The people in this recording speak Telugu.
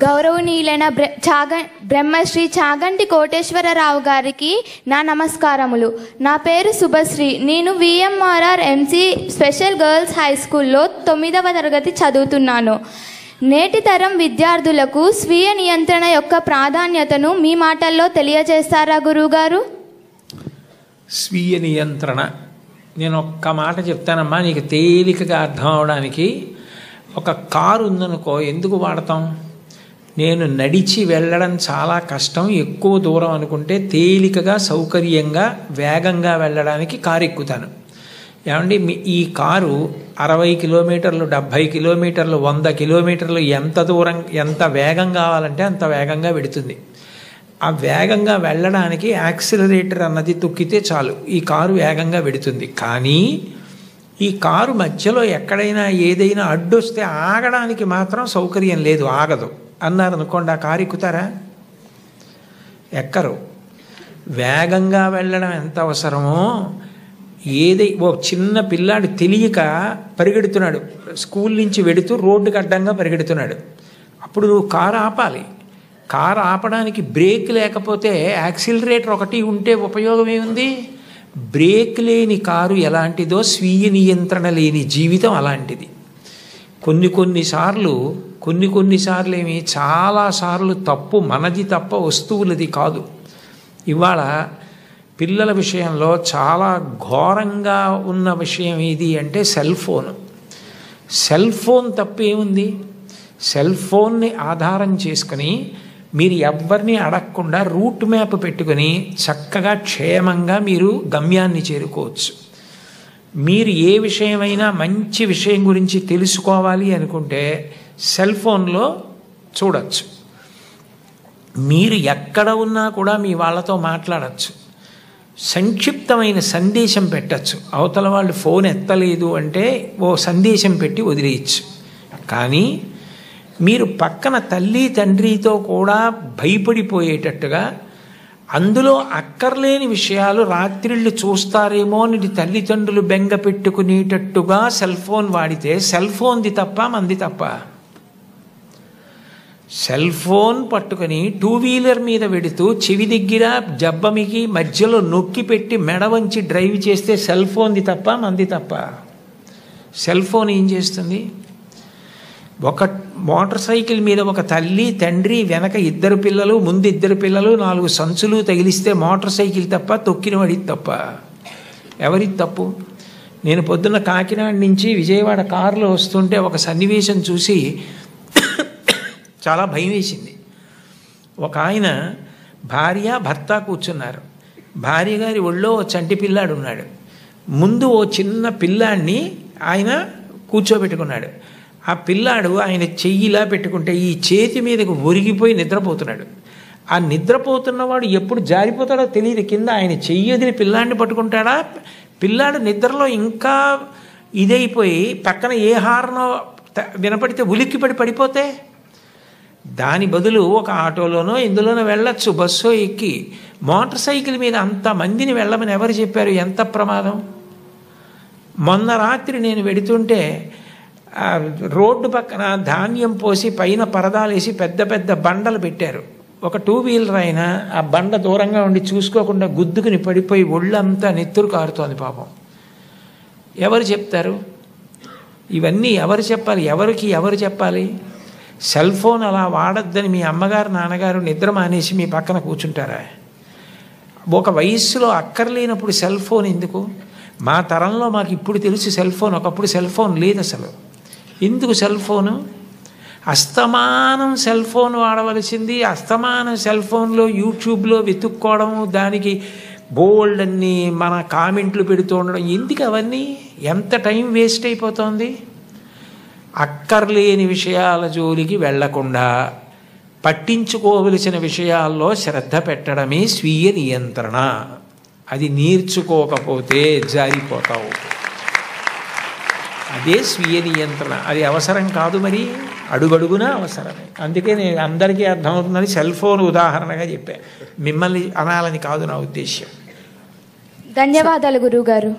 గౌరవనీయులైన బ్రహ్మశ్రీ చాగంటి కోటేశ్వరరావు గారికి నా నమస్కారములు. నా పేరు శుభశ్రీ. నేను విఎంఆర్ఆర్ ఎంసీ స్పెషల్ గర్ల్స్ హై స్కూల్లో 9వ తరగతి చదువుతున్నాను. నేటి తరం విద్యార్థులకు స్వీయ నియంత్రణ యొక్క ప్రాధాన్యతను మీ మాటల్లో తెలియజేస్తారా గురువుగారు? స్వీయ నియంత్రణ నేను ఒక్క మాట చెప్తానమ్మా, నీకు తేలికగా అర్థం అవడానికి. ఒక కారు ఉందనుకో, ఎందుకు వాడతాం? నేను నడిచి వెళ్ళడం చాలా కష్టం, ఎక్కువ దూరం అనుకుంటే తేలికగా సౌకర్యంగా వేగంగా వెళ్ళడానికి కారు ఎక్కుతాను. ఏమండి, ఈ కారు 60 కిలోమీటర్లు, 70 కిలోమీటర్లు, 100 కిలోమీటర్లు ఎంత దూరం ఎంత వేగం కావాలంటే అంత వేగంగా వెడుతుంది. ఆ వేగంగా వెళ్ళడానికి యాక్సిలరేటర్ అన్నది తొక్కితే చాలు, ఈ కారు వేగంగా వెడుతుంది. కానీ ఈ కారు మధ్యలో ఎక్కడైనా ఏదైనా అడ్డొస్తే ఆగడానికి మాత్రం సౌకర్యం లేదు, ఆగదు అన్నారనుకోండి, ఆ కారు ఎక్కుతారా? ఎక్కరు. వేగంగా వెళ్ళడం ఎంత అవసరమో, ఓ చిన్న పిల్లాడు తెలియక పరిగెడుతున్నాడు, స్కూల్ నుంచి వెడుతూ రోడ్డుకి అడ్డంగా పరిగెడుతున్నాడు, అప్పుడు నువ్వు కారు ఆపాలి. కారు ఆపడానికి బ్రేక్ లేకపోతే యాక్సిలరేటర్ ఒకటి ఉంటే ఉపయోగం ఏముంది? బ్రేక్ లేని కారు ఎలాంటిదో స్వీయ నియంత్రణ లేని జీవితం అలాంటిది. కొన్నిసార్లు ఏమి చాలాసార్లు తప్పు మనది తప్ప వస్తువులది కాదు. ఇవాళ పిల్లల విషయంలో చాలా ఘోరంగా ఉన్న విషయం ఏది అంటే సెల్ ఫోన్. సెల్ ఫోన్ తప్పేముంది? సెల్ ఫోన్ని ఆధారం చేసుకుని మీరు ఎవరిని అడగకుండా రూట్ మ్యాప్ పెట్టుకుని చక్కగా క్షేమంగా మీరు గమ్యాన్ని చేరుకోవచ్చు. మీరు ఏ విషయమైనా మంచి విషయం గురించి తెలుసుకోవాలి అనుకుంటే సెల్ ఫోన్లో చూడవచ్చు. మీరు ఎక్కడ ఉన్నా కూడా మీ వాళ్ళతో మాట్లాడచ్చు, సంక్షిప్తమైన సందేశం పెట్టచ్చు. అవతల వాళ్ళు ఫోన్ ఎత్తలేదు అంటే ఓ సందేశం పెట్టి వదిలేయచ్చు. కానీ మీరు పక్కన తల్లి తండ్రితో కూడా భయపడిపోయేటట్టుగా అందులో అక్కర్లేని విషయాలు రాత్రిళ్ళు చూస్తారేమో అని తల్లిదండ్రులు బెంగ పెట్టుకునేటట్టుగా సెల్ ఫోన్ వాడితే సెల్ ఫోన్ది తప్ప మంది తప్ప? సెల్ ఫోన్ పట్టుకుని 2 వీలర్ మీద వెడుతూ చెవి దగ్గర జబ్బమికి మధ్యలో నొక్కి పెట్టి మెడ వంచి డ్రైవ్ చేస్తే సెల్ ఫోన్ది తప్ప మంది తప్ప? సెల్ ఫోన్ ఏం చేస్తుంది? ఒక మోటార్ సైకిల్ మీద ఒక తల్లి తండ్రి, వెనక 2 పిల్లలు, ముందు 2 పిల్లలు, 4 సంచులు తగిలిస్తే మోటార్ సైకిల్ తప్ప, తొక్కిన వాడిది తప్ప? ఎవరిది తప్పు? నేను పొద్దున్న కాకినాడ నుంచి విజయవాడ కారులో వస్తుంటే ఒక సన్నివేశం చూసి చాలా భయం వేసింది. ఒక ఆయన భార్య భర్త కూర్చున్నారు. భార్య గారి ఒళ్ళో చంటి పిల్లాడు ఉన్నాడు. ముందు ఓ చిన్న పిల్లాడిని ఆయన కూర్చోబెట్టుకున్నాడు. ఆ పిల్లాడు ఆయన చెయ్యిలా పెట్టుకుంటే ఈ చేతి మీదకు ఒరిగిపోయి నిద్రపోతున్నాడు. ఆ నిద్రపోతున్నవాడు ఎప్పుడు జారిపోతాడో తెలియదు, కింద ఆయన చెయ్యి వదిలి పిల్లాడిని పట్టుకుంటాడా? పిల్లాడు నిద్రలో ఇంకా ఇదైపోయి పక్కన ఏ హార్నో వినపడితే ఉలిక్కిపడి పడిపోతే దాని బదులు ఒక ఆటోలోనో ఇందులోనో వెళ్ళచ్చు, బస్సో ఎక్కి. మోటార్ సైకిల్ మీద అంతమందిని వెళ్ళమని ఎవరు చెప్పారు? ఎంత ప్రమాదం! మొన్న రాత్రి నేను వెడుతుంటే రోడ్డు పక్కన ధాన్యం పోసి పైన పరదాలేసి పెద్ద పెద్ద బండలు పెట్టారు. ఒక 2 వీలర్ అయినా ఆ బండ దూరంగా ఉండి చూసుకోకుండా గుద్దుకుని పడిపోయి ఒళ్ళంతా నెత్తురు కారుతోంది పాపం. ఎవరు చెప్తారు? ఇవన్నీ ఎవరు చెప్పాలి? ఎవరు చెప్పాలి? సెల్ ఫోన్ అలా వాడద్దని మీ అమ్మగారు నాన్నగారు నిద్ర మానేసి మీ పక్కన కూర్చుంటారా? ఒక వయస్సులో అక్కర్లేనప్పుడు సెల్ ఫోన్ ఎందుకు? మా తరంలో మాకు ఇప్పుడు తెలుసు సెల్ ఫోన్, ఒకప్పుడు సెల్ ఫోన్ లేదు అసలు. ఎందుకు సెల్ ఫోను? అస్తమానం సెల్ ఫోన్ వాడవలసింది, అస్తమానం సెల్ ఫోన్లో యూట్యూబ్లో వెతుక్కోవడం, దానికి బోల్డ్ అన్ని మన కామెంట్లు పెడుతూ ఉండడం, ఎందుకు అవన్నీ? ఎంత టైం వేస్ట్ అయిపోతుంది. అక్కర్లేని విషయాల జోలికి వెళ్లకుండా పట్టించుకోవలసిన విషయాల్లో శ్రద్ధ పెట్టడమే స్వీయ నియంత్రణ. అది నేర్చుకోకపోతే జారిపోతావు. అదే స్వీయ నియంత్రణ. అది అవసరం కాదు, మరి అడుగడుగునా అవసరమే. అందుకే నేను అందరికీ అర్థమవుతుందని సెల్ ఫోన్ ఉదాహరణగా చెప్పాను, మిమ్మల్ని అనాలని కాదు నా ఉద్దేశ్యం. ధన్యవాదాలు గురువుగారు.